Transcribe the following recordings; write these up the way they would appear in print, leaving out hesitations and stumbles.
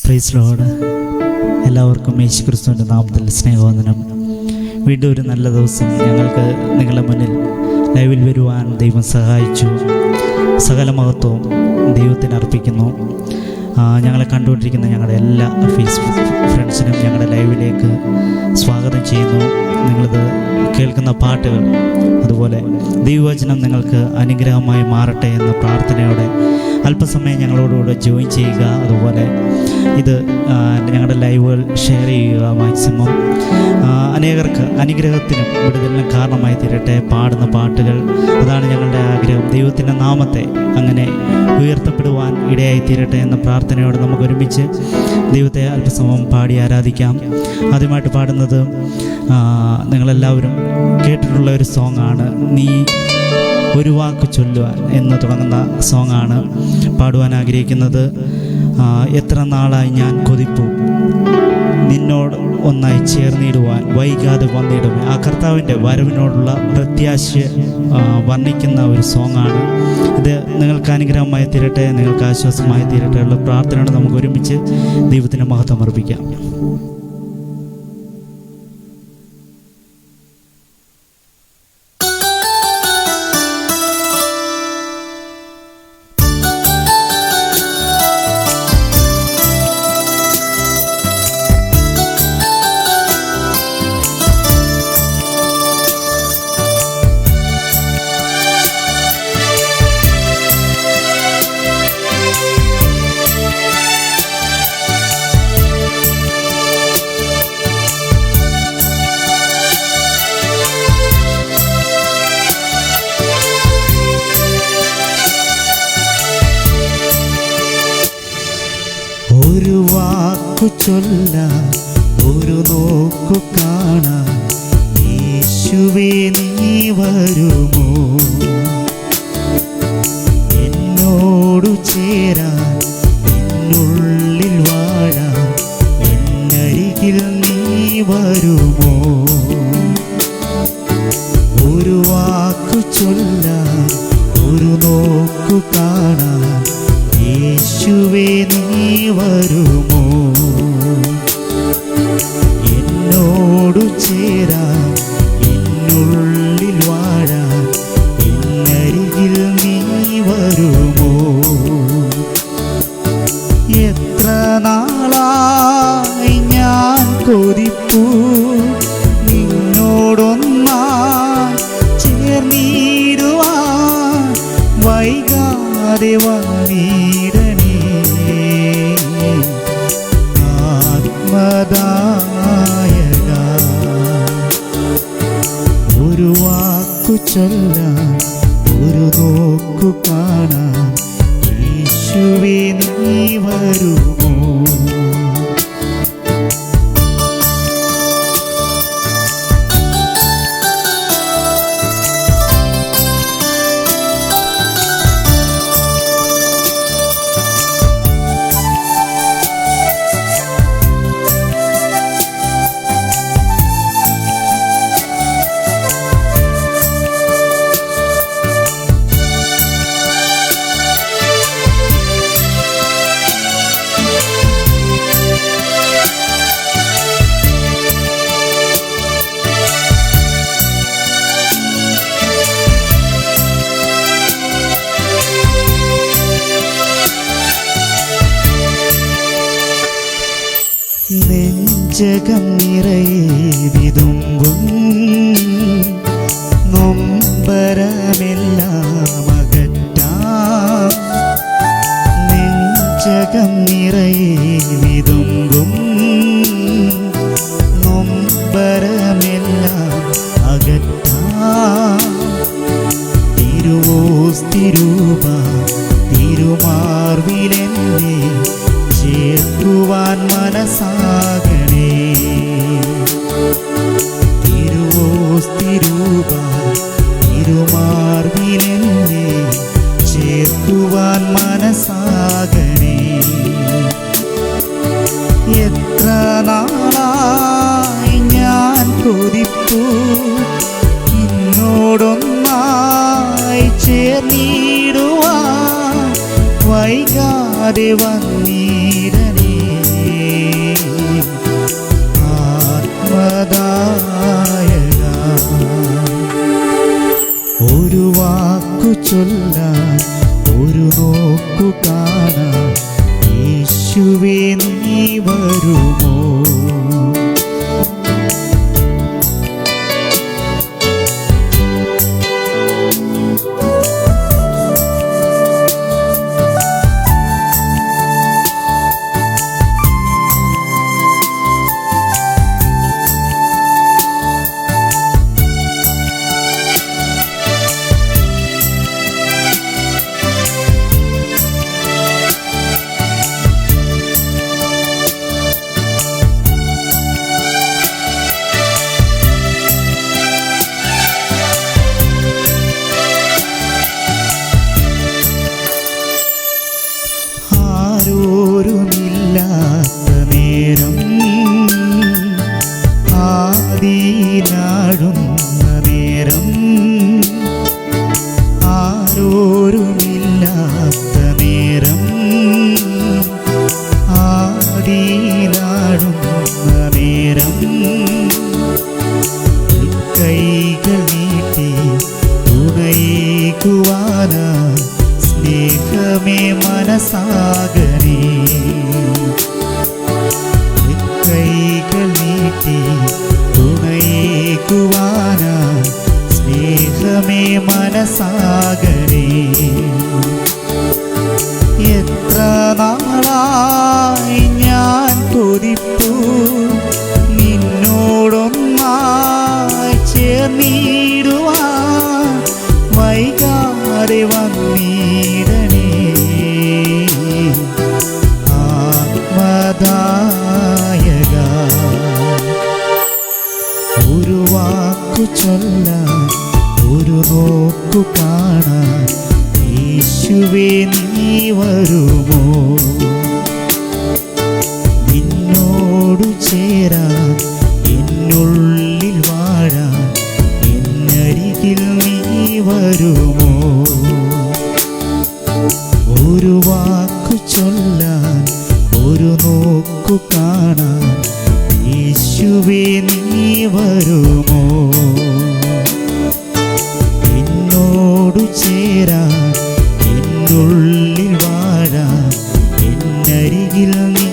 Praise Lord. എല്ലാവർക്കും യേശുക്രിസ്തുവിൻ്റെ നാമത്തിൽ സ്നേഹവന്ദനം. വീണ്ടും ഒരു നല്ല ദിവസം ഞങ്ങൾക്ക് നിങ്ങളുടെ മുന്നിൽ ലൈവിൽ വരുവാൻ ദൈവം സഹായിച്ചു. സകല മഹത്വവും ദൈവത്തിന് അർപ്പിക്കുന്നു. ഞങ്ങളെ കണ്ടുകൊണ്ടിരിക്കുന്ന ഞങ്ങളുടെ എല്ലാ ഫേസ്ബുക്ക് ഫ്രണ്ട്സിനും ഞങ്ങളുടെ ലൈവിലേക്ക് സ്വാഗതം ചെയ്യുന്നു. നിങ്ങളിത് കേൾക്കുന്ന പാട്ടുകൾ അതുപോലെ ദൈവവചനം നിങ്ങൾക്ക് അനുഗ്രഹമായി മാറട്ടെ എന്ന പ്രാർത്ഥനയോടെ അല്പസമയം ഞങ്ങളോടുകൂടെ ജോയിൻ ചെയ്യുക. അതുപോലെ ഇത് ഞങ്ങളുടെ ലൈവുകൾ ഷെയർ ചെയ്യുക. മാക്സിമം അനേകർക്ക് അനുഗ്രഹത്തിനും വിടുതലിനും കാരണമായി തീരട്ടെ പാടുന്ന പാട്ടുകൾ. അതാണ് ഞങ്ങളുടെ ആഗ്രഹം. ദൈവത്തിൻ്റെ നാമത്തെ അങ്ങനെ ഉയർത്തപ്പെടുവാൻ ഇടയായി തീരട്ടെ എന്ന പ്രാർത്ഥനയോടെ നമുക്ക് ഒരുമിച്ച് ദൈവത്തെ അല്പസമയം പാടി ആരാധിക്കാം. ആദ്യമായിട്ട് പാടുന്നത് നിങ്ങളെല്ലാവരും കേട്ടിട്ടുള്ള ഒരു സോങ്ങാണ്. നീ ഒരു വാക്ക് ചൊല്ലുവാൻ എന്ന് തുടങ്ങുന്ന സോങ്ങാണ് പാടുവാൻ ആഗ്രഹിക്കുന്നത്. എത്ര നാളായി ഞാൻ കൊതിപ്പു നിന്നോട് ഒന്നായി ചേർന്നിടുവാൻ, വൈകാതെ വന്നിടുമേ. ആ കർത്താവിൻ്റെ വരവിനോടുള്ള പ്രത്യാശ വർണ്ണിക്കുന്ന ഒരു സോങ്ങാണ് ഇത്. നിങ്ങൾക്ക് അനുഗ്രഹമായി തീരട്ടെ, നിങ്ങൾക്ക് ആശ്വാസമായി തീരട്ടെ ഉള്ള പ്രാർത്ഥനയോടെ നമുക്ക് ഒരുമിച്ച് ദൈവത്തിന് മഹത്വം അർപ്പിക്കാം. ഒരു വാക്കു ചൊല്ലാൻ, ഒരു നോക്കു കാണാൻ, യേശുവേ നീ വരുമോ? എന്നോടു ചേരാൻ, എന്നുള്ളിൽ വാഴാൻ, എന്നരികിൽ നീ വരുമോ? ഒരു വാക്കു ചൊല്ലാൻ, ഒരു നോക്കു കാണാൻ, യേശുവേ നീ വരുമോ? എന്നോടു ചേരാൻ, എന്നുള്ളിൽ വാഴാൻ, എന്നരികിൽ നീ വരുമോ? എത്ര നാളായി ഞാൻ കൊതിപ്പു നിന്നോടൊന്നായി ചേർന്നിടുവാൻ, വൈകാതെ വന്നിടണേ ആത്മദായക. ഒരു വാക്കു ചൊല്ലാൻ, ഒരു നോക്കു കാണാൻ, യേശുവേ നീ വരുമോ? നെഞ്ചകം നിറയെ വിതുമ്പും നൊമ്പരമെല്ലാം അകറ്റാം. നെഞ്ചകം നിറയെ വിതുമ്പും നൊമ്പരമെല്ലാം അകറ്റാം. തിരുവോസ്തിരൂപ തിരുമാർവിലെന്നെ ചേർക്കുവാൻ മനസ്സാകണേ. തിരുവോസ്തിരൂപ തിരുമാർവിലെന്നെ ചേർക്കുവാൻ മനസ്സാകണേ. എത്ര നാളായി ഞാൻ കൊതിപ്പു നിന്നോടൊന്നായി ചേർന്നിടുവാൻ, വൈകാതെ വന്നിടണേ ആത്മദായക, ഒരു വാക്കു ചൊല്ലാൻ, ഒരു നോക്കു കാണാൻ യേശുവേ നീ വരുമോ? ആരോരുമില്ലാത്ത നേരം, ആദിയിലാഴുന്ന നേരം, ആരോരുമില്ലാത്ത നേരം, ആദിയിലാഴുന്ന നേരം, കൈകൾ നീട്ടി തുണയേകുവാനാ സ്നേഹമേ മനസാഗരേ, കൈകൾ നീട്ടി തുണയേകുവാനാ സ്നേഹമേ മനസാഗരേ. എത്ര നാളായി ഞാൻ കൊതിപ്പു നിന്നോടൊന്നായി ചേർന്നിടുവാൻ, വൈകാതെ വന്നിടണേ ആത്മദായക, ഒരു വാക്കു ചൊല്ലാൻ, ഒരു നോക്കു കാണാൻ യേശുവേ നീ വരുമോ? നിന്നോടു ചേരാൻ, എന്നുള്ളിൽ വാഴാൻ എന്നരികിൽ നീ വരുമോ? ഒരു വാക്കു ചൊല്ലാൻ, ഒരു നോക്കു കാണാൻ യേശുവേ നീ വരുമോ? എന്നോടു ചേരാൻ, എന്നുള്ളിൽ വാഴാൻ എന്നരികിൽ നീ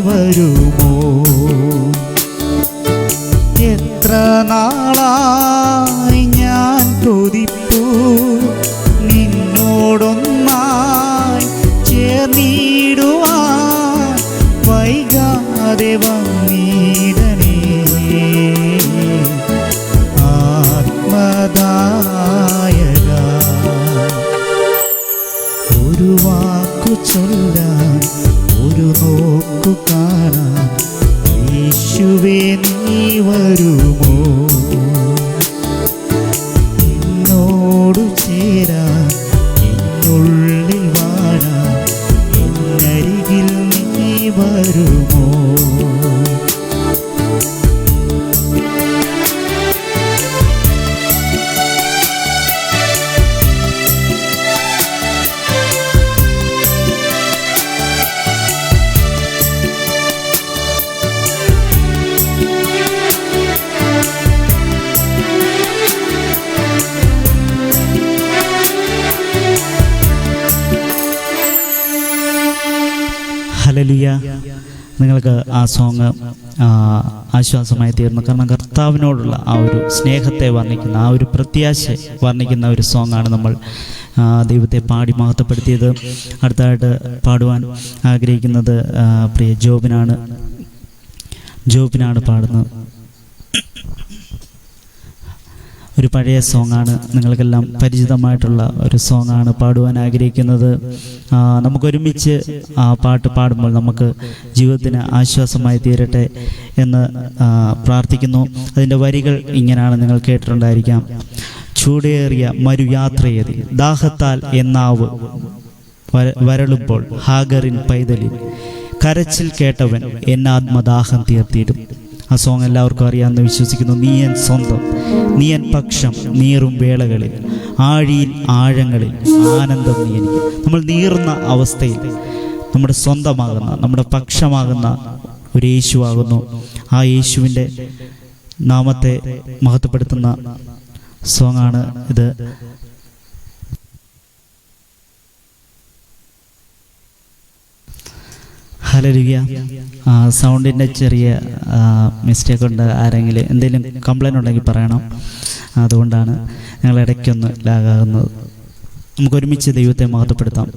വരുമോ? എത്ര നാളായി ഞാൻ കൊതിപ്പു നിന്നോടൊന്നായി ചേർന്നിടുവാൻ, വൈകാതെ വന്നിടണേ ആത്മദായക, ഒരു വാക്കു ചൊല്ലാൻ, ഒരു നോക്കു കാണാൻ യേശുവേ നീ വരുമോ? എന്നോടു ചേരാൻ, എന്നുള്ളിൽ വാഴാൻ എന്നരികിൽ നീ വരുമോ? ഹല്ലേലൂയ. നിങ്ങൾക്ക് ആ സോങ് ആശ്വാസമായി തീർന്നു. കാരണം കർത്താവിനോടുള്ള ആ ഒരു സ്നേഹത്തെ വർണ്ണിക്കുന്ന, ആ ഒരു പ്രത്യാശ വർണ്ണിക്കുന്ന ഒരു സോങ്ങാണ് നമ്മൾ ദൈവത്തെ പാടി മഹത്വപ്പെടുത്തിയത്. അടുത്തതായിട്ട് പാടുവാൻ ആഗ്രഹിക്കുന്നത് പ്രിയ ജോബിനാണ് പാടുന്നത്. ഒരു പഴയ സോങ്ങാണ്, നിങ്ങൾക്കെല്ലാം പരിചിതമായിട്ടുള്ള ഒരു സോങ്ങാണ് പാടുവാൻ ആഗ്രഹിക്കുന്നത്. നമുക്കൊരുമിച്ച് ആ പാട്ട് പാടുമ്പോൾ നമുക്ക് ജീവിതത്തിന് ആശ്വാസമായി തീരട്ടെ എന്ന് പ്രാർത്ഥിക്കുന്നു. അതിൻ്റെ വരികൾ ഇങ്ങനെയാണ്, നിങ്ങൾ കേട്ടിട്ടുണ്ടായിരിക്കാം. ചൂടേറിയ മരുയാത്രയതിൽ ദാഹത്താൽ എന്നാവ് വരളുമ്പോൾ ഹാഗറിൻ പൈതലിൽ കരച്ചിൽ കേട്ടവൻ എന്നാത്മദാഹം തീർത്തിയിടും. ആ സോങ് എല്ലാവർക്കും അറിയാമെന്ന് വിശ്വസിക്കുന്നു. നീയൻ സ്വന്തം, നീയൻ പക്ഷം, നീറും വേളകളിൽ ആഴിയിൽ ആഴങ്ങളിൽ ആനന്ദം നീ എനിക്ക്. നമ്മൾ നീറുന്ന അവസ്ഥയിൽ നമ്മുടെ സ്വന്തമാകുന്ന, നമ്മുടെ പക്ഷമാകുന്ന ഒരു യേശുവാകുന്നു. ആ യേശുവിൻ്റെ നാമത്തെ മഹത്വപ്പെടുത്തുന്ന സോങ്ങാണ് ഇത്. ഹല്ലേലൂയ. സൗണ്ടിൻ്റെ ചെറിയ മിസ്റ്റേക്ക് ഉണ്ട്. ആരെങ്കിലും എന്തെങ്കിലും കംപ്ലൈൻറ്റ് ഉണ്ടെങ്കിൽ പറയണം. അതുകൊണ്ടാണ് ഞങ്ങൾ ഇടയ്ക്കൊന്ന് ലാഗാകുന്നത്. നമുക്കൊരുമിച്ച് ദൈവത്തെ മഹത്വപ്പെടുത്താം.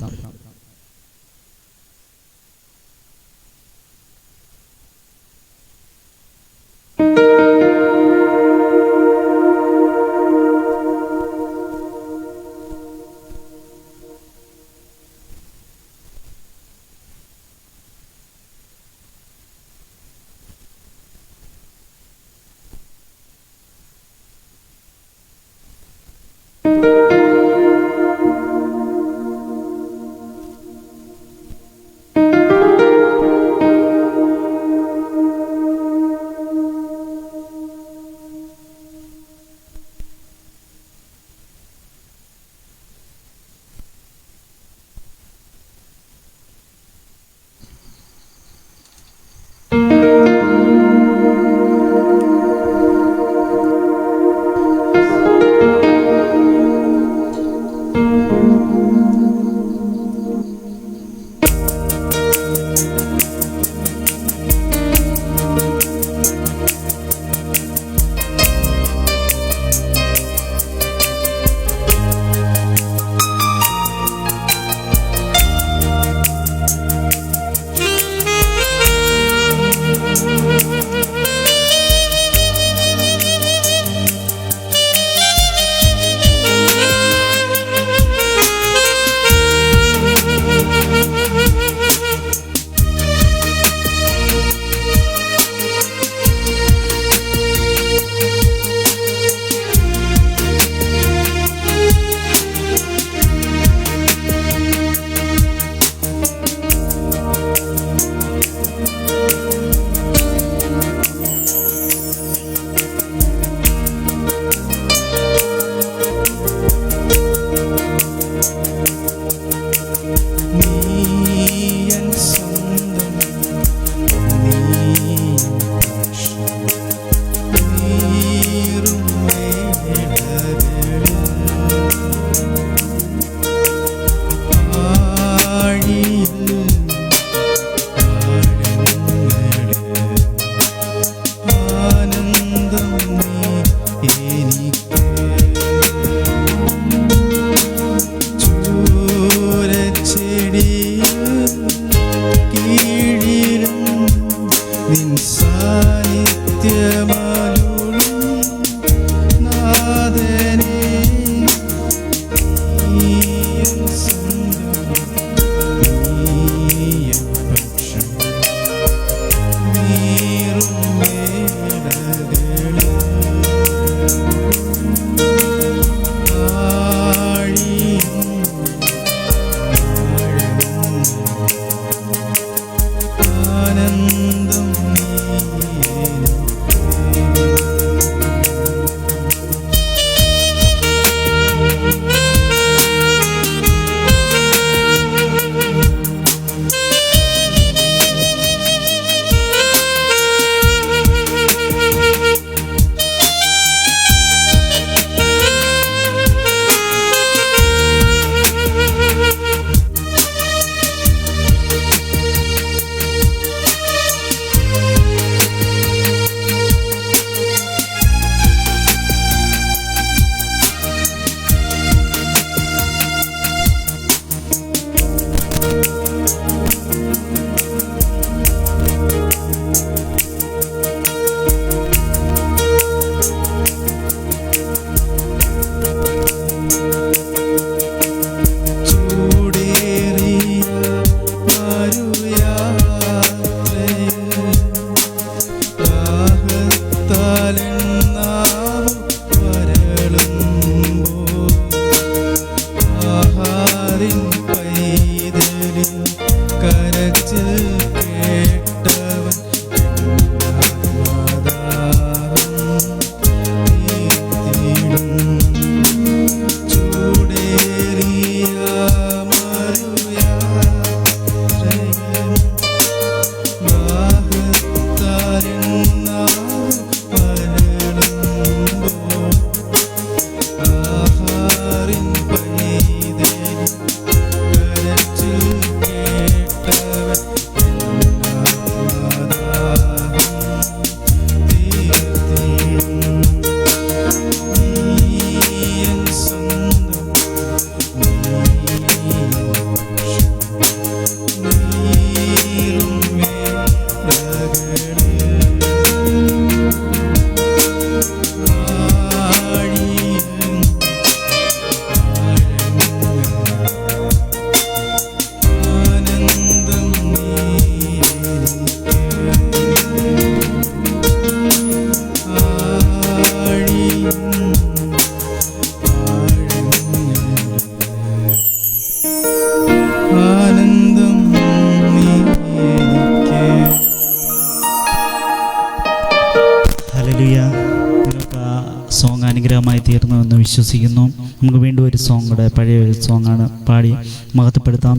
അനുഗ്രഹമായി തീർന്നു എന്ന് വിശ്വസിക്കുന്നു. നമുക്ക് വീണ്ടും ഒരു സോങ് കൂടെ, പഴയ ഒരു സോങ്ങാണ്, പാടി മഹത്വപ്പെടുത്താം.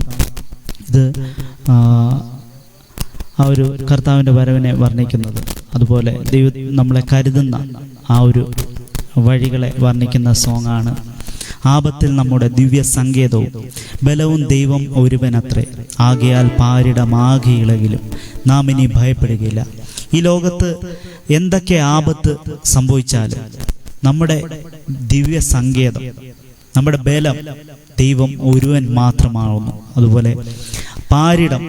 ഇത് ആ ഒരു കർത്താവിൻ്റെ വരവിനെ വർണ്ണിക്കുന്നത്, അതുപോലെ ദൈവം നമ്മളെ കരുതുന്ന ആ ഒരു വഴികളെ വർണ്ണിക്കുന്ന സോങ്ങാണ്. ആപത്തിൽ നമ്മുടെ ദിവ്യ സങ്കേതവും ബലവും ദൈവം ഒരുവനത്രേ, ആകയാൽ പാരിടമാകെ ഇളകിലും നാം ഇനി ഭയപ്പെടുകയില്ല. ഈ ലോകത്ത് എന്തൊക്കെ ആപത്ത് സംഭവിച്ചാലും നമ്മുടെ ദിവ്യ സങ്കേതം, നമ്മുടെ ബലം ദൈവം ഒരുവൻ മാത്രമാകുന്നു. അതുപോലെ പാരിടം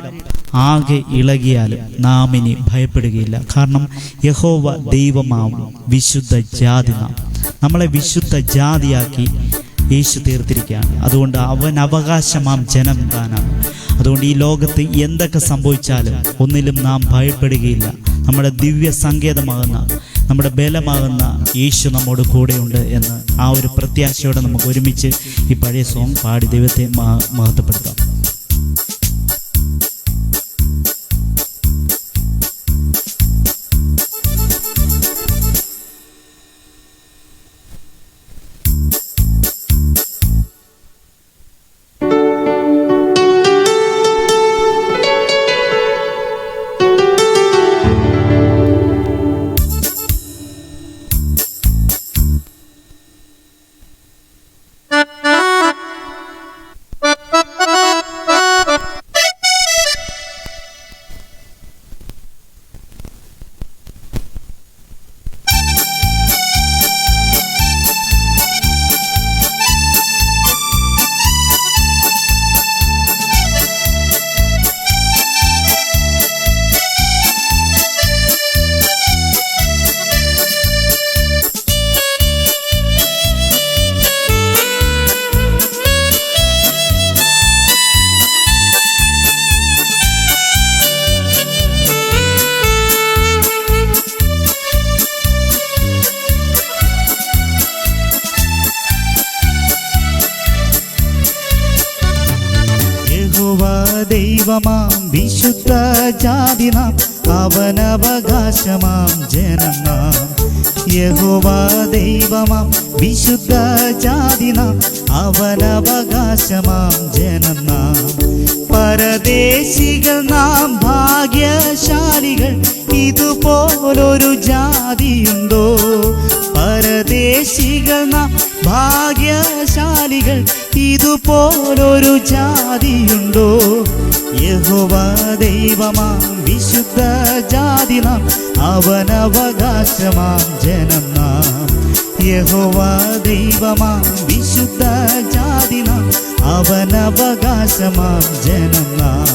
ആകെ ഇളകിയാലും നാം ഇനി ഭയപ്പെടുകയില്ല. കാരണം യഹോവ ദൈവമാവും, വിശുദ്ധ ജാതി നാം. നമ്മളെ വിശുദ്ധ ജാതിയാക്കി യേശു തീർത്തിരിക്കുകയാണ്. അതുകൊണ്ട് അവൻ അവകാശമാം ജനം താനാണ്. അതുകൊണ്ട് ഈ ലോകത്ത് എന്തൊക്കെ സംഭവിച്ചാലും ഒന്നിലും നാം ഭയപ്പെടുകയില്ല. നമ്മുടെ ദിവ്യ സങ്കേതമാകുന്ന, നമ്മുടെ ബലമാകുന്ന യേശു നമ്മോട് കൂടെയുണ്ട് എന്ന് ആ ഒരു പ്രത്യാശയോടെ നമുക്ക് ഒരുമിച്ച് ഈ പഴയ സോങ് പാടി ദൈവത്തെ മഹത്വപ്പെടുത്താം. ദൈവമാം വിശുദ്ധ ജാതി നാം, അവനവകാശമാം ജനം നാം. യഹോവ ദൈവമാം വിശുദ്ധ ജാതി നാം, അവനവകാശമാം ജനം നാം. പരദേശികൾ നാം ഭാഗ്യശാലികൾ, ഇതുപോലൊരു ജാതിയുണ്ടോ? പരദേശികൾ നാം ഭാഗ്യശാലികൾ, ഇതുപോലൊരു ജാതിയുണ്ടോ? യഹോവ ദൈവമാം വിശുദ്ധ ജാതി നാം, അവനവകാശമാം ജനം നാം. യഹോവ ദൈവമാം വിശുദ്ധ ജാതി നാം, അവനവകാശമാം ജനം നാം.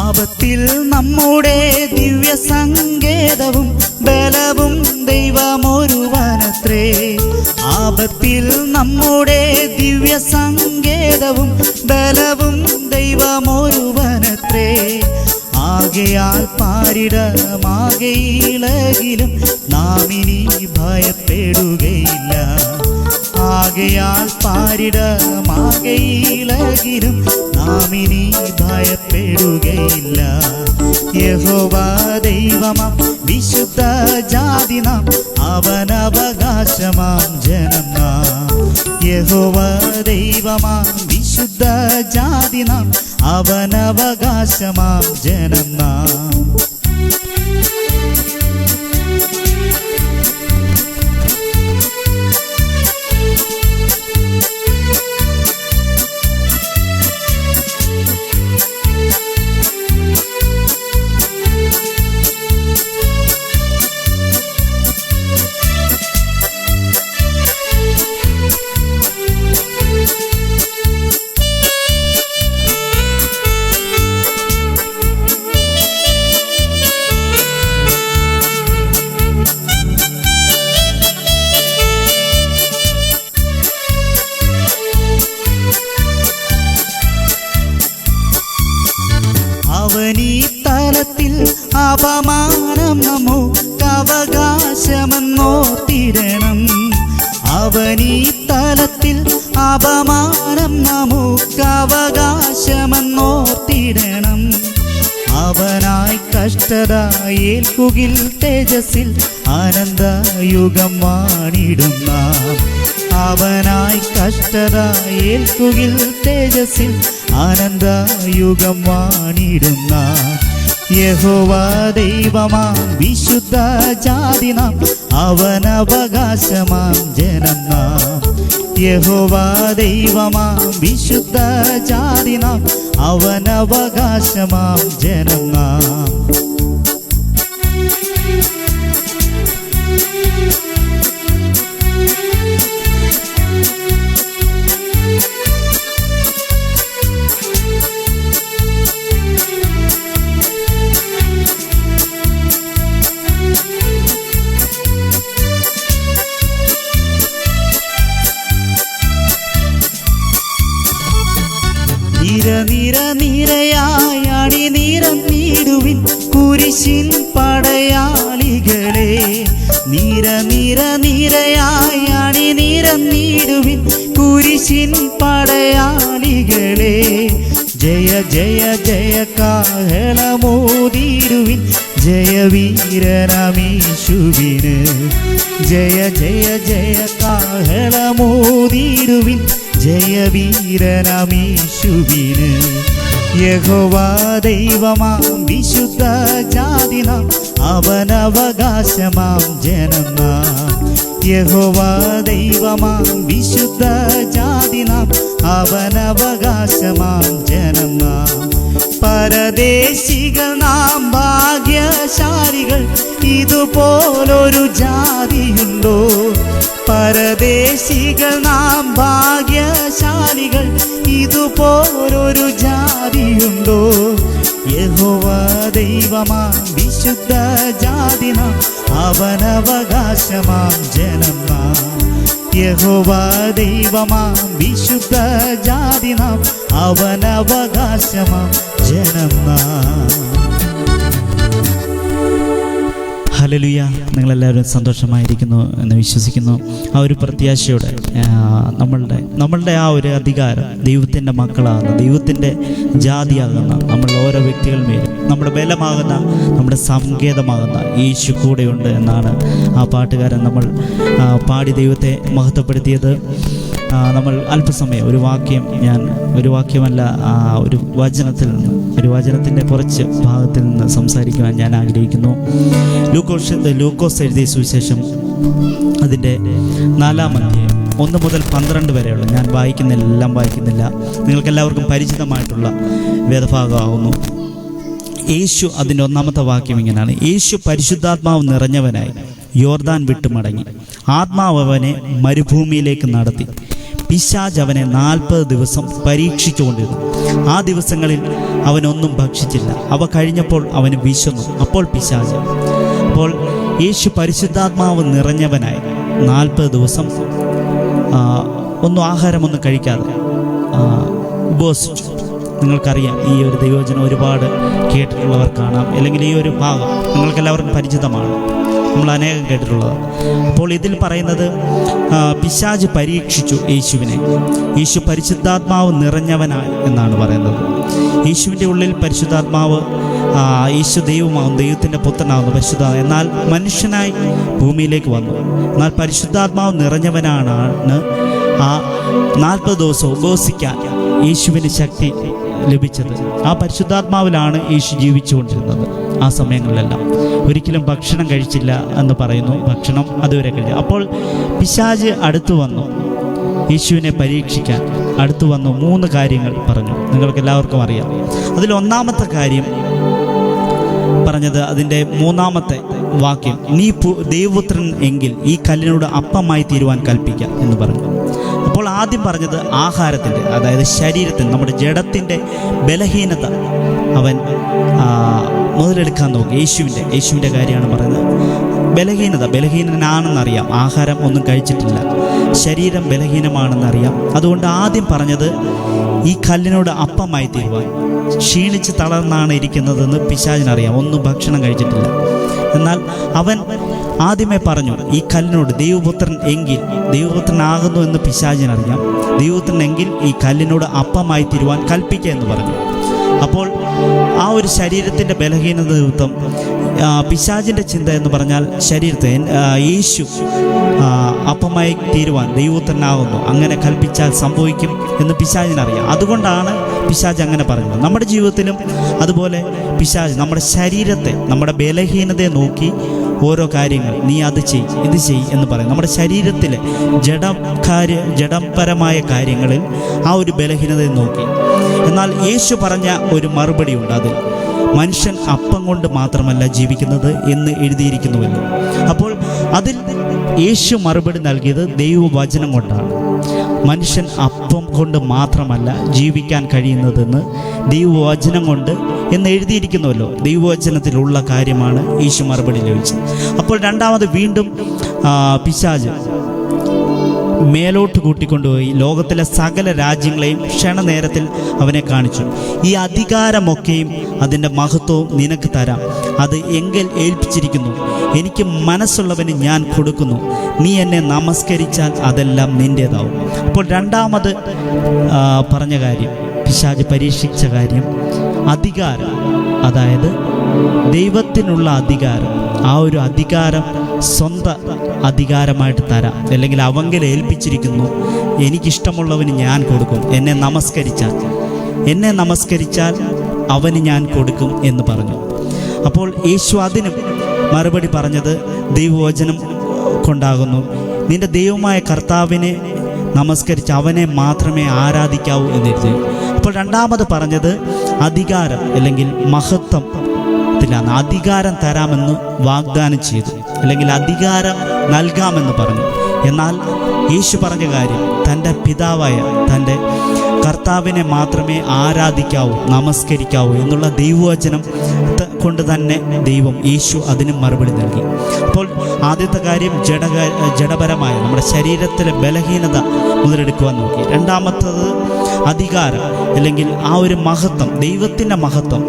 ആപത്തിൽ നമ്മുടെ ദിവ്യ സങ്കേതവും ബലവും ദൈവമൊരുവനത്രേ. ആപത്തിൽ നമ്മുടെ ദിവ്യ സങ്കേതവും ബലവും ദൈവമൊരുവനത്രേ. ആകയാൽ പാരിടമാകെ ഇളകിലും നാം ഇനി ഭയപ്പെടുകയില്ല. ആകയാൽ പാരിടമാകെ ഇളകിലും നാം ഇനി ഭയപ്പെടുകയില്ല. യഹോവ ദൈവമാം വിശുദ്ധ ജാതി നാം, അവനവകാശമാം ജനം നാം. യഹോവ ദൈവമാം വിശുദ്ധ ജാതി നാം, അവനവകാശമാം ജനം നാം. അവനീ തലത്തിൽ അപമാനം നമുക്കവകാശമെന്നോർത്തിരണം. അവനീ തലത്തിൽ അപമാനം നമുക്കവകാശമെന്നോർത്തിരണം. അവനായി കഷ്ടത ഏൽക്കുകിൽ തേജസ്സിൽ ആനന്ദയുഗം വാണിടുന്ന. അവനായി കഷ്ടത ഏൽക്കുകിൽ തേജസ്സിൽ ആനന്ദയുഗം വാണിടുന്ന. യഹോവ ദൈവമാം വിശുദ്ധ ജാതി നാം, അവനവകാശമാം ജനം നാം. യഹോവ ദൈവമാം വിശുദ്ധ ജാതി നാം, അവനവകാശമാം ജനം നാം. നിരനിരയായി അണിനിരന്നിടുവിൻ കുരിശിൻ പടയാളികളെ. നിരനിരയായി അണിനിരന്നിടുവിൻ കുരിശിൻ പടയാളികളെ. ജയ ജയ ജയ കാഹളമോതിടുവിൻ ജയവീരനമീശുവിന്. ജയ ജയ ജയ കാഹളമോതിടുവിൻ ജയവീരനമീശുവിന്. യഹോവ ദൈവമാം വിശുദ്ധ ജാതി നാം, അവനവകാശമാം ജനം നാം. യഹോവ ദൈവമാം വിശുദ്ധ ജാതി നാം, അവനവകാശമാം ജനം നാം. പരദേശികൾ നാം ഭാഗ്യശാലികൾ, ഇതുപോലൊരു ജാതിയുണ്ടോ? പരദേശികൾ നാം ഭാഗ്യശാലികൾ, ഇതുപോലൊരു ജാതിയുണ്ടോ? യഹോവ ദൈവമാം വിശുദ്ധ ജാതി നാം, അവനവകാശമാം ജനം നാം. യഹോവ ദൈവമാം വിശുദ്ധ ജാതി നാം, അവനവകാശമാം ജനം നാം. ഹല്ലേലൂയ. നിങ്ങളെല്ലാവരും സന്തോഷമായിരിക്കുന്നു എന്ന് വിശ്വസിക്കുന്നു. ആ ഒരു പ്രത്യാശയോടെ നമ്മളുടെ ആ ഒരു അധികാരം, ദൈവത്തിൻ്റെ മക്കളാകുന്ന, ദൈവത്തിൻ്റെ ജാതിയാകുന്ന നമ്മൾ ഓരോ വ്യക്തികൾ മേലും നമ്മുടെ ബലമാകുന്ന, നമ്മുടെ സങ്കേതമാകുന്ന യേശു കൂടെയുണ്ട് എന്നാണ് ആ പാട്ടുകാരൻ നമ്മൾ പാടി ദൈവത്തെ മഹത്വപ്പെടുത്തിയത്. നമ്മൾ അല്പസമയം ഒരു വാക്യമല്ല, ഒരു വചനത്തിൻ്റെ കുറച്ച് ഭാഗത്തിൽ നിന്ന് സംസാരിക്കുവാൻ ഞാൻ ആഗ്രഹിക്കുന്നു. ലൂക്കോസ് എഴുതിയ സുവിശേഷം അതിൻ്റെ 4-ാം അധ്യായം 1 മുതൽ 12 വരെയുള്ള, ഞാൻ എല്ലാം വായിക്കുന്നില്ല, നിങ്ങൾക്കെല്ലാവർക്കും പരിചിതമായിട്ടുള്ള വേദഭാഗമാകുന്നു. യേശു അതിൻ്റെ 1-ാമത്തെ വാക്യം ഇങ്ങനെയാണ്: യേശു പരിശുദ്ധാത്മാവ് നിറഞ്ഞവനായി യോർദാൻ വിട്ടു മടങ്ങി. ആത്മാവ് അവനെ മരുഭൂമിയിലേക്ക് നടത്തി. പിശാച് അവനെ 40 ദിവസം പരീക്ഷിച്ചുകൊണ്ടിരുന്നു. ആ ദിവസങ്ങളിൽ അവനൊന്നും ഭക്ഷിച്ചില്ല. അവ കഴിഞ്ഞപ്പോൾ അവന് വിശന്നു. അപ്പോൾ യേശു പരിശുദ്ധാത്മാവ് നിറഞ്ഞവനായി 40 ദിവസം ആഹാരമൊന്നും കഴിക്കാതെ ഉപവസിച്ചു. നിങ്ങൾക്കറിയാം, ഈ ഒരു ദൈവവചനം ഒരുപാട് കേട്ടിട്ടുള്ളവർ കാണാം, അല്ലെങ്കിൽ ഈ ഒരു ഭാഗം നിങ്ങൾക്കെല്ലാവർക്കും പരിചിതമാണ്, നമ്മൾ അനേകം കേട്ടിട്ടുള്ളതാണ്. അപ്പോൾ ഇതിൽ പറയുന്നത് പിശാച് പരീക്ഷിച്ചു യേശുവിനെ. യേശു പരിശുദ്ധാത്മാവ് നിറഞ്ഞവനായി എന്നാണ് പറയുന്നത്. യേശുവിൻ്റെ ഉള്ളിൽ പരിശുദ്ധാത്മാവ്, യേശു ദൈവമാകും, ദൈവത്തിൻ്റെ പുത്രനാകുന്നു പരിശുദ്ധാത്മാവ്, എന്നാൽ മനുഷ്യനായി ഭൂമിയിലേക്ക് വന്നു. എന്നാൽ പരിശുദ്ധാത്മാവ് നിറഞ്ഞവനാണ് ആ 40 ദിവസം ഉപവസിക്കാൻ യേശുവിന് ശക്തി ലഭിച്ചത്. ആ പരിശുദ്ധാത്മാവിലാണ് യേശു ജീവിച്ചുകൊണ്ടിരുന്നത്. ആ സമയങ്ങളിലെല്ലാം ഒരിക്കലും ഭക്ഷണം കഴിച്ചില്ല എന്ന് പറയുന്നു. ഭക്ഷണം അതുവരെ കഴിച്ചു. അപ്പോൾ പിശാച് അടുത്തു വന്നു, യേശുവിനെ പരീക്ഷിക്കാൻ അടുത്തു വന്നു. 3 കാര്യങ്ങൾ പറഞ്ഞു, നിങ്ങൾക്കെല്ലാവർക്കും അറിയാം. അതിൽ 1-ാമത്തെ കാര്യം പറഞ്ഞത്, അതിൻ്റെ 3-ാമത്തെ വാക്യം, നീ ദൈവപുത്രൻ എങ്കിൽ ഈ കല്ലിനോട് അപ്പമായി തീരുവാൻ കൽപ്പിക്കാം എന്ന് പറഞ്ഞു. അപ്പോൾ ആദ്യം പറഞ്ഞത് ആഹാരത്തിൻ്റെ, അതായത് ശരീരത്തിന്, നമ്മുടെ ജഡത്തിൻ്റെ ബലഹീനത അവൻ മുതലെടുക്കാൻ നോക്കി. യേശുവിൻ്റെ കാര്യമാണ് പറയുന്നത്. ബലഹീനനാണെന്നറിയാം, ആഹാരം ഒന്നും കഴിച്ചിട്ടില്ല, ശരീരം ബലഹീനമാണെന്നറിയാം. അതുകൊണ്ട് ആദ്യം പറഞ്ഞത് ഈ കല്ലിനോട് അപ്പമായി തീരുവാൻ. ക്ഷീണിച്ച് തളർന്നാണ് ഇരിക്കുന്നതെന്ന് പിശാചിനറിയാം, ഒന്നും ഭക്ഷണം കഴിച്ചിട്ടില്ല. എന്നാൽ അവൻ ആദ്യമേ പറഞ്ഞു ഈ കല്ലിനോട് ദൈവപുത്രനാകുന്നു എന്ന് പിശാചിനറിയാം. ദൈവപുത്രനെങ്കിൽ ഈ കല്ലിനോട് അപ്പമായി തീരുവാൻ കൽപ്പിക്കുക എന്ന് പറഞ്ഞു. അപ്പോൾ ആ ഒരു ശരീരത്തിൻ്റെ ബലഹീനത നിമിത്തം പിശാചിൻ്റെ ചിന്ത എന്ന് പറഞ്ഞാൽ ശരീരത്തെ യേശു അപ്പമായി തീരുവാൻ ദൈവപുത്രനാകുന്നു, അങ്ങനെ കൽപ്പിച്ചാൽ സംഭവിക്കും എന്ന് പിശാചിനറിയാം. അതുകൊണ്ടാണ് പിശാച് അങ്ങനെ പറഞ്ഞത്. നമ്മുടെ ജീവിതത്തിലും അതുപോലെ പിശാച് നമ്മുടെ ശരീരത്തെ, നമ്മുടെ ബലഹീനതയെ നോക്കി ഓരോ കാര്യങ്ങൾ, നീ അത് ചെയ്, ഇത് ചെയ് എന്ന് പറയും. നമ്മുടെ ശരീരത്തിലെ ജഡപരമായ കാര്യങ്ങളിൽ ആ ഒരു ബലഹീനതയെ നോക്കി. എന്നാൽ യേശു പറഞ്ഞ ഒരു മറുപടിയുണ്ട്, അതിൽ മനുഷ്യൻ അപ്പം കൊണ്ട് മാത്രമല്ല ജീവിക്കുന്നത് എന്ന് എഴുതിയിരിക്കുന്നുവല്ലോ. അപ്പോൾ അതിൽ യേശു മറുപടി നൽകിയത് ദൈവവചനം കൊണ്ടാണ്. മനുഷ്യൻ അപ്പം കൊണ്ട് മാത്രമല്ല ജീവിക്കാൻ കഴിയുന്നതെന്ന് ദൈവവചനം കൊണ്ട് എന്ന് എഴുതിയിരിക്കുന്നുവല്ലോ. ദൈവവചനത്തിലുള്ള കാര്യമാണ് യേശു മറുപടി ലഭിച്ചത്. അപ്പോൾ രണ്ടാമത് വീണ്ടും പിശാച് മേലോട്ട് കൂട്ടിക്കൊണ്ടുപോയി ലോകത്തിലെ സകല രാജ്യങ്ങളെയും ക്ഷണനേരത്തിൽ അവനെ കാണിച്ചു. ഈ അധികാരമൊക്കെയും അതിൻ്റെ മഹത്വവും നിനക്ക് തരാം, അത് എങ്കിൽ ഏൽപ്പിച്ചിരിക്കുന്നു. എനിക്ക് മനസ്സുള്ളവന് ഞാൻ കൊടുക്കുന്നു. നീ എന്നെ നമസ്കരിച്ചാൽ അതെല്ലാം നിൻ്റേതാവും. അപ്പോൾ രണ്ടാമത് പറഞ്ഞ കാര്യം, പിശാച് പരീക്ഷിച്ച കാര്യം, അധികാരം, അതായത് ദൈവത്തിനുള്ള അധികാരം. ആ ഒരു അധികാരം സ്വന്തം അധികാരമായിട്ട് തരാം, അല്ലെങ്കിൽ അവങ്കൽ ഏൽപ്പിച്ചിരിക്കുന്നു, എനിക്കിഷ്ടമുള്ളവന് ഞാൻ കൊടുക്കും, എന്നെ നമസ്കരിച്ചാൽ അവന് ഞാൻ കൊടുക്കും എന്ന് പറഞ്ഞു. അപ്പോൾ യേശു അതിനും മറുപടി പറഞ്ഞത് ദൈവവചനം കൊണ്ടാകുന്നു. നിന്റെ ദൈവമായ കർത്താവിനെ നമസ്കരിച്ച് അവനെ മാത്രമേ ആരാധിക്കാവൂ എന്നെഴുതി. അപ്പോൾ രണ്ടാമത് പറഞ്ഞത് അധികാരം അല്ലെങ്കിൽ മഹത്വം, അധികാരം തരാമെന്ന് വാഗ്ദാനം ചെയ്തു, അല്ലെങ്കിൽ അധികാരം നൽകാമെന്ന് പറഞ്ഞു. എന്നാൽ യേശു പറഞ്ഞ കാര്യം, തൻ്റെ പിതാവായ തൻ്റെ കർത്താവിനെ മാത്രമേ ആരാധിക്കാവൂ, നമസ്കരിക്കാവൂ എന്നുള്ള ദൈവവചനം കൊണ്ട് തന്നെ യേശു അതിനും മറുപടി നൽകി. അപ്പോൾ ആദ്യത്തെ കാര്യം ജഡപരമായ നമ്മുടെ ശരീരത്തിലെ ബലഹീനത മുതലെടുക്കുവാൻ നോക്കി. രണ്ടാമത്തത് അധികാരം, അല്ലെങ്കിൽ ആ ഒരു മഹത്വം, ദൈവത്തിൻ്റെ മഹത്വം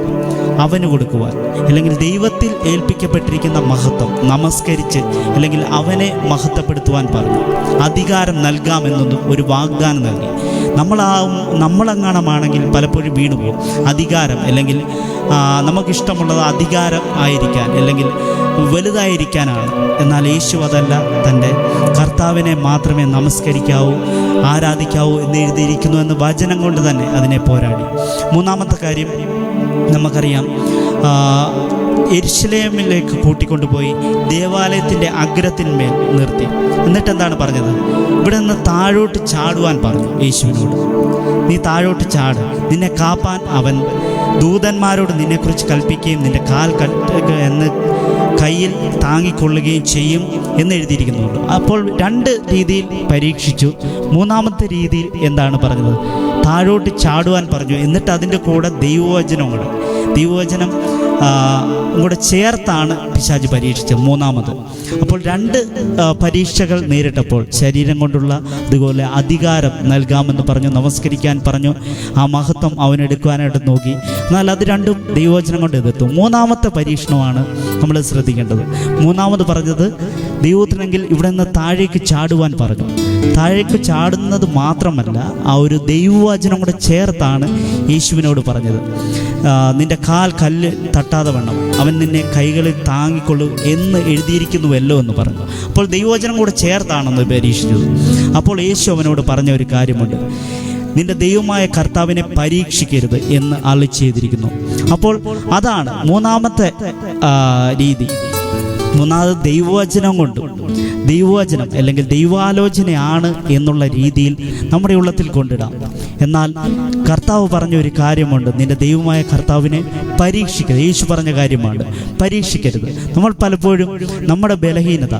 അവന് കൊടുക്കുവാൻ, അല്ലെങ്കിൽ ദൈവത്തിൽ ഏൽപ്പിക്കപ്പെട്ടിരിക്കുന്ന മഹത്വം നമസ്കരിച്ച് അല്ലെങ്കിൽ അവനെ മഹത്വപ്പെടുത്തുവാൻ പറഞ്ഞു. അധികാരം നൽകാമെന്നൊന്നും ഒരു വാഗ്ദാനം നൽകി. നമ്മളെങ്ങാണമാണെങ്കിൽ പലപ്പോഴും വീണുപോകും. അധികാരം, അല്ലെങ്കിൽ നമുക്കിഷ്ടമുള്ളത് അധികാരം ആയിരിക്കാൻ, അല്ലെങ്കിൽ വലുതായിരിക്കാനാണ്. എന്നാൽ യേശു അതല്ല, തൻ്റെ കർത്താവിനെ മാത്രമേ നമസ്കരിക്കാവൂ, ആരാധിക്കാവൂ എന്ന് എഴുതിയിരിക്കുന്നു എന്ന് വചനം കൊണ്ട് തന്നെ അതിനെ പോരാടി. മൂന്നാമത്തെ കാര്യം നമുക്കറിയാം, യെരുശലേമിലേക്ക് കൂട്ടിക്കൊണ്ടുപോയി ദേവാലയത്തിൻ്റെ അഗ്രത്തിന്മേൽ നിർത്തി. എന്നിട്ട് എന്താണ് പറഞ്ഞത്? ഇവിടെ നിന്ന് താഴോട്ട് ചാടുവാൻ പറഞ്ഞു യേശുവിനോട്. നീ താഴോട്ട് ചാട്, നിന്നെ കാപ്പാൻ അവൻ ദൂതന്മാരോട് നിന്നെക്കുറിച്ച് കൽപ്പിക്കുകയും നിന്റെ കാൽ എന്ന് കയ്യിൽ താങ്ങിക്കൊള്ളുകയും ചെയ്യും എന്ന് എഴുതിയിരിക്കുന്നുണ്ട്. അപ്പോൾ രണ്ട് രീതിയിൽ പരീക്ഷിച്ചു. മൂന്നാമത്തെ രീതിയിൽ എന്താണ് പറഞ്ഞത്? താഴോട്ട് ചാടുവാൻ പറഞ്ഞു. എന്നിട്ട് അതിൻ്റെ കൂടെ ദൈവവചനം കൂടെ ചേർത്താണ് പിശാച് പരീക്ഷിച്ചത് മൂന്നാമത്. അപ്പോൾ രണ്ട് പരീക്ഷകൾ നേരിട്ടപ്പോൾ ശരീരം കൊണ്ടുള്ള അതുപോലെ അധികാരം നൽകാമെന്ന് പറഞ്ഞു, നമസ്കരിക്കാൻ പറഞ്ഞു, ആ മഹത്വം അവനെടുക്കുവാനായിട്ട് നോക്കി. എന്നാൽ അത് രണ്ടും ദൈവവചനം കൊണ്ട് എതിർത്തു. മൂന്നാമത്തെ പരീക്ഷണമാണ് നമ്മൾ ശ്രദ്ധിക്കേണ്ടത്. മൂന്നാമത് പറഞ്ഞത് ദൈവത്തിനെങ്കിൽ ഇവിടെ നിന്ന് താഴേക്ക് ചാടുവാൻ പറഞ്ഞു. താഴേക്ക് ചാടുന്നത് മാത്രമല്ല, ആ ഒരു ദൈവവചനം കൂടെ ചേർത്താണ് യേശുവിനോട് പറഞ്ഞത്. നിന്റെ കാൽ കല്ല് തട്ടാതെ വണ്ണം അവൻ നിന്നെ കൈകളിൽ താങ്ങിക്കൊള്ളൂ എന്ന് എഴുതിയിരിക്കുന്നുവല്ലോ എന്ന് പറഞ്ഞു. അപ്പോൾ ദൈവവചനം കൂടെ ചേർത്താണെന്ന് പരീക്ഷിച്ചത്. അപ്പോൾ യേശു അവനോട് പറഞ്ഞ ഒരു കാര്യമുണ്ട്, നിന്റെ ദൈവമായ കർത്താവിനെ പരീക്ഷിക്കരുത് എന്ന് അരുളി ചെയ്തിരിക്കുന്നു. അപ്പോൾ അതാണ് മൂന്നാമത്തെ രീതി. മൂന്നാമത് ദൈവവചനം അല്ലെങ്കിൽ ദൈവാലോചനയാണ് എന്നുള്ള രീതിയിൽ നമ്മുടെ ഉള്ളത്തിൽ കൊണ്ടിടാം. എന്നാൽ കർത്താവ് പറഞ്ഞ ഒരു കാര്യമുണ്ട്, നിന്റെ ദൈവമായ കർത്താവിനെ പരീക്ഷിക്കരുത്. യേശു പറഞ്ഞ കാര്യമാണ്, പരീക്ഷിക്കരുത്. നമ്മൾ പലപ്പോഴും നമ്മുടെ ബലഹീനത,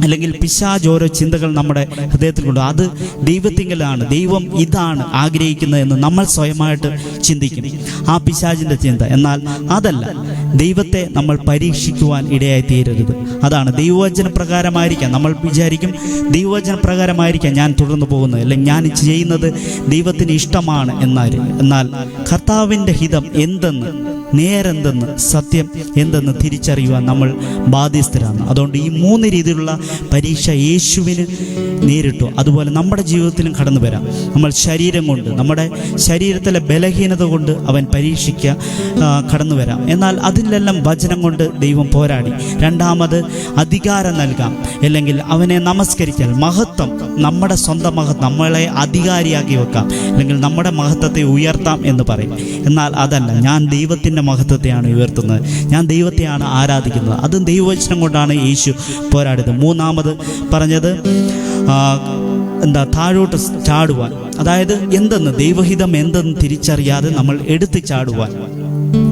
അല്ലെങ്കിൽ പിശാച് ഓരോ ചിന്തകൾ നമ്മുടെ ഹൃദയത്തിൽ കൊണ്ട് അത് ദൈവത്തിങ്കലാണ്, ദൈവം ഇതാണ് ആഗ്രഹിക്കുന്നതെന്ന് നമ്മൾ സ്വയമായിട്ട് ചിന്തിക്കും, ആ പിശാചിൻ്റെ ചിന്ത. എന്നാൽ അതല്ല, ദൈവത്തെ നമ്മൾ പരീക്ഷിക്കുവാൻ ഇടയായി തീരരുത്. അതാണ് ദൈവവചന പ്രകാരമായിരിക്കാം. നമ്മൾ വിചാരിക്കും ദൈവവചന പ്രകാരമായിരിക്കാം ഞാൻ തുടർന്ന് പോകുന്നത്, അല്ലെങ്കിൽ ഞാൻ ചെയ്യുന്നത് ദൈവത്തിന് ഇഷ്ടമാണ് എന്നാൽ കർത്താവിൻ്റെ ഹിതം എന്തെന്ന്, നേരെന്തെന്ന്, സത്യം എന്തെന്ന് തിരിച്ചറിയുവാൻ നമ്മൾ ബാധ്യസ്ഥരാണ്. അതുകൊണ്ട് ഈ 3 രീതിയിലുള്ള പരീക്ഷ യേശുവിന് നേരിട്ടു. അതുപോലെ നമ്മുടെ ജീവിതത്തിലും കടന്നു വരാം. നമ്മൾ ശരീരം കൊണ്ട്, നമ്മുടെ ശരീരത്തിലെ ബലഹീനത കൊണ്ട് അവൻ പരീക്ഷിക്കുക കടന്നു വരാം. എന്നാൽ അതിലെല്ലാം വചനം കൊണ്ട് ദൈവം പോരാടി. രണ്ടാമത് അധികാരം നൽകാം, അല്ലെങ്കിൽ അവനെ നമസ്കരിച്ചാൽ മഹത്വം, നമ്മുടെ സ്വന്തം മഹത്വം, നമ്മളെ അധികാരിയാക്കി വെക്കാം, അല്ലെങ്കിൽ നമ്മുടെ മഹത്വത്തെ ഉയർത്താം എന്ന് പറയും. എന്നാൽ അതല്ല, ഞാൻ ദൈവത്തിൻ്റെ മഹത്വത്തെയാണ് ഉയർത്തുന്നത്, ഞാൻ ദൈവത്തെയാണ് ആരാധിക്കുന്നത്. അതും ദൈവവചനം കൊണ്ടാണ് യേശു പോരാടിയത്. മൂന്നാമത് പറഞ്ഞത് താഴോട്ട് ചാടുവാൻ, അതായത് എന്തെന്ന്, ദൈവഹിതം എന്തെന്ന് തിരിച്ചറിയാതെ നമ്മൾ എടുത്ത് ചാടുവാൻ.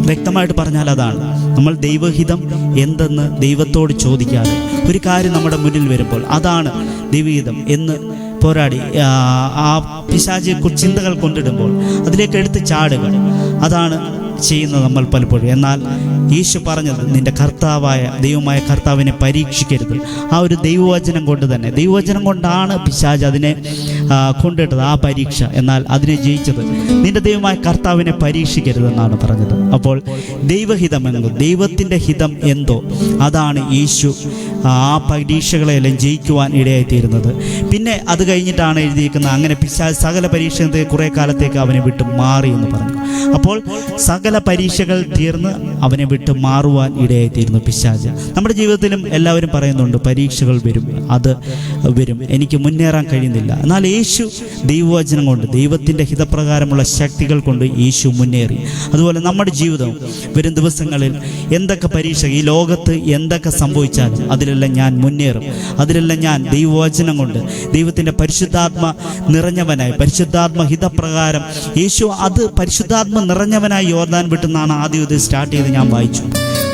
വ്യക്തമായിട്ട് പറഞ്ഞാൽ അതാണ്, നമ്മൾ ദൈവഹിതം എന്തെന്ന് ദൈവത്തോട് ചോദിക്കാതെ ഒരു കാര്യം നമ്മുടെ മുന്നിൽ വരുമ്പോൾ അതാണ് ദൈവഹിതം എന്ന് പോരാടി ആ പിശാചിയെ ചിന്തകൾ കൊണ്ടിടുമ്പോൾ അതിലേക്ക് എടുത്ത് ചാടുക, അതാണ് ചെയ്യുന്നത് നമ്മൾ പലപ്പോഴും. എന്നാൽ യേശു പറഞ്ഞത് നിന്റെ കർത്താവായ ദൈവമായ കർത്താവിനെ പരീക്ഷിക്കരുത്. ആ ഒരു ദൈവവചനം കൊണ്ട് തന്നെ, ദൈവവചനം കൊണ്ടാണ് പിശാച് അതിനെ കൊണ്ടിട്ടത്, ആ പരീക്ഷ. എന്നാൽ അതിനെ ജയിച്ചത് നിന്റെ ദൈവമായ കർത്താവിനെ പരീക്ഷിക്കരുതെന്നാണ് പറഞ്ഞത്. അപ്പോൾ ദൈവഹിതം എന്തോ, ദൈവത്തിൻ്റെ ഹിതം എന്തോ അതാണ് യേശു ആ പരീക്ഷകളെല്ലാം ജയിക്കുവാൻ ഇടയായിത്തീരുന്നത്. പിന്നെ അത് കഴിഞ്ഞിട്ടാണ് എഴുതിയിരിക്കുന്നത്, അങ്ങനെ പിശാച് സകല പരീക്ഷണത്തെ കുറേ കാലത്തേക്ക് അവനെ വിട്ട് മാറി എന്ന് പറഞ്ഞു. അപ്പോൾ സകല പരീക്ഷകൾ തീർന്ന് അവനെ വിട്ട് മാറുവാൻ ഇടയായിത്തീരുന്നു പിശാച്. നമ്മുടെ ജീവിതത്തിലും എല്ലാവരും പറയുന്നുണ്ട് പരീക്ഷകൾ വരും, അത് വരും, എനിക്ക് മുന്നേറാൻ കഴിയുന്നില്ല. എന്നാൽ യേശു ദൈവവചനം കൊണ്ട്, ദൈവത്തിൻ്റെ ഹിതപ്രകാരമുള്ള ശക്തികൾ കൊണ്ട് യേശു മുന്നേറി. അതുപോലെ നമ്മുടെ ജീവിതവും വരും ദിവസങ്ങളിൽ എന്തൊക്കെ പരീക്ഷ, ഈ ലോകത്ത് എന്തൊക്കെ സംഭവിച്ചാലും അതിലെല്ലാം ഞാൻ മുന്നേറും. അതിലെല്ലാം ഞാൻ ദൈവവചനം കൊണ്ട്, ദൈവത്തിൻ്റെ പരിശുദ്ധാത്മ നിറഞ്ഞവനായി, പരിശുദ്ധാത്മ ഹിതപ്രകാരം യേശു അത് പരിശുദ്ധാത്മ നിറഞ്ഞവനായി യോർദാൻ വിട്ടെന്നാണ് ആദ്യം ഇത് സ്റ്റാർട്ട് ചെയ്ത് ഞാൻ വായിച്ചു.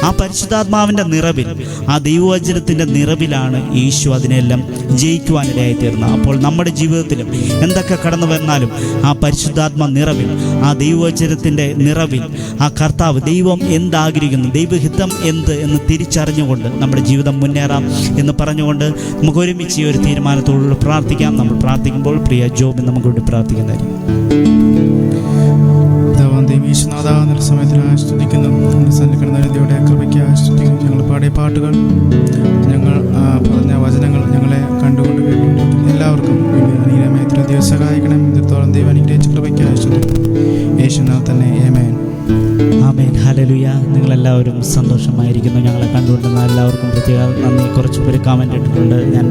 ആ പരിശുദ്ധാത്മാവിൻ്റെ നിറവിൽ, ആ ദൈവവചനത്തിൻ്റെ നിറവിലാണ് യേശു അതിനെല്ലാം ജയിക്കുവാനിടയായി തീർന്നത്. അപ്പോൾ നമ്മുടെ ജീവിതത്തിലും എന്തൊക്കെ കടന്നു വന്നാലും ആ പരിശുദ്ധാത്മ നിറവിൽ, ആ ദൈവവചനത്തിൻ്റെ നിറവിൽ, ആ കർത്താവ് ദൈവം എന്താഗ്രഹിക്കുന്നു, ദൈവഹിതം എന്ത് എന്ന് തിരിച്ചറിഞ്ഞുകൊണ്ട് നമ്മുടെ ജീവിതം മുന്നേറാം എന്ന് പറഞ്ഞുകൊണ്ട് നമുക്ക് ഒരുമിച്ച് ഈ ഒരു തീരുമാനത്തോടുകൂടി പ്രാർത്ഥിക്കാം. നമ്മൾ പ്രാർത്ഥിക്കുമ്പോൾ പ്രിയ ജോബ് നമുക്ക് വേണ്ടി പ്രാർത്ഥിക്കുന്നതായിരിക്കും. ഈശ്വനാഥാ സമയത്തിനായി സ്തുതിക്കുന്നു. സന്നിധിയുടെ കൃപയ്ക്കായി സ്തുതിക്കുന്നു. ഞങ്ങൾ പാടിയ പാട്ടുകൾ, ഞങ്ങൾ പറഞ്ഞ വചനങ്ങൾ ഞങ്ങളെ കണ്ടുകൊണ്ട് കേൾക്കുന്നു. എല്ലാവർക്കും അനുഗ്രഹമായി ദൈവം സഹായിക്കണം. ഇത്രത്തോളം ദൈവം അനുഗ്രഹിച്ച കൃപയ്ക്കായി സ്തുതിക്കുന്നു. യേശുനാഥ് തന്നെ. ആമേൻ. ആമേൻ. ഹല്ലേലൂയ. നിങ്ങളെല്ലാവരും സന്തോഷമായിരിക്കുന്നു. ഞങ്ങളെ കണ്ടുകൊണ്ടുന്ന എല്ലാവർക്കും പ്രത്യേക നന്ദി. കുറച്ച് പേര് കമൻ്റ് ഇട്ടിട്ടുണ്ട്, ഞാൻ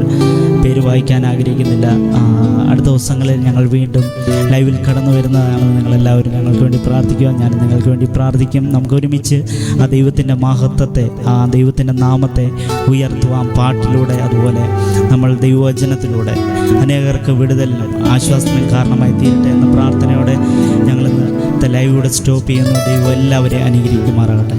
പേര് വായിക്കാൻ ആഗ്രഹിക്കുന്നില്ല. അടുത്ത ദിവസങ്ങളിൽ ഞങ്ങൾ വീണ്ടും ലൈവിൽ കടന്നു വരുന്നതാണ്. നിങ്ങളെല്ലാവരും ഞങ്ങൾക്ക് വേണ്ടി പ്രാർത്ഥിക്കുക, ഞാൻ നിങ്ങൾക്ക് വേണ്ടി പ്രാർത്ഥിക്കും. നമുക്ക് ഒരുമിച്ച് ആ ദൈവത്തിൻ്റെ മഹത്വത്തെ, ആ ദൈവത്തിൻ്റെ നാമത്തെ ഉയർത്തുവാൻ പാട്ടിലൂടെ, അതുപോലെ നമ്മൾ ദൈവവചനത്തിലൂടെ അനേകർക്ക് വിടുതലിനും ആശ്വാസത്തിനും കാരണമായി തീരട്ടെ എന്ന പ്രാർത്ഥനയോടെ ഞങ്ങളിന്ന് ലൈവിലൂടെ സ്റ്റോപ്പ് ചെയ്യുന്നു. ദൈവം എല്ലാവരെയും അനുഗ്രഹിക്കുമാറാകട്ടെ.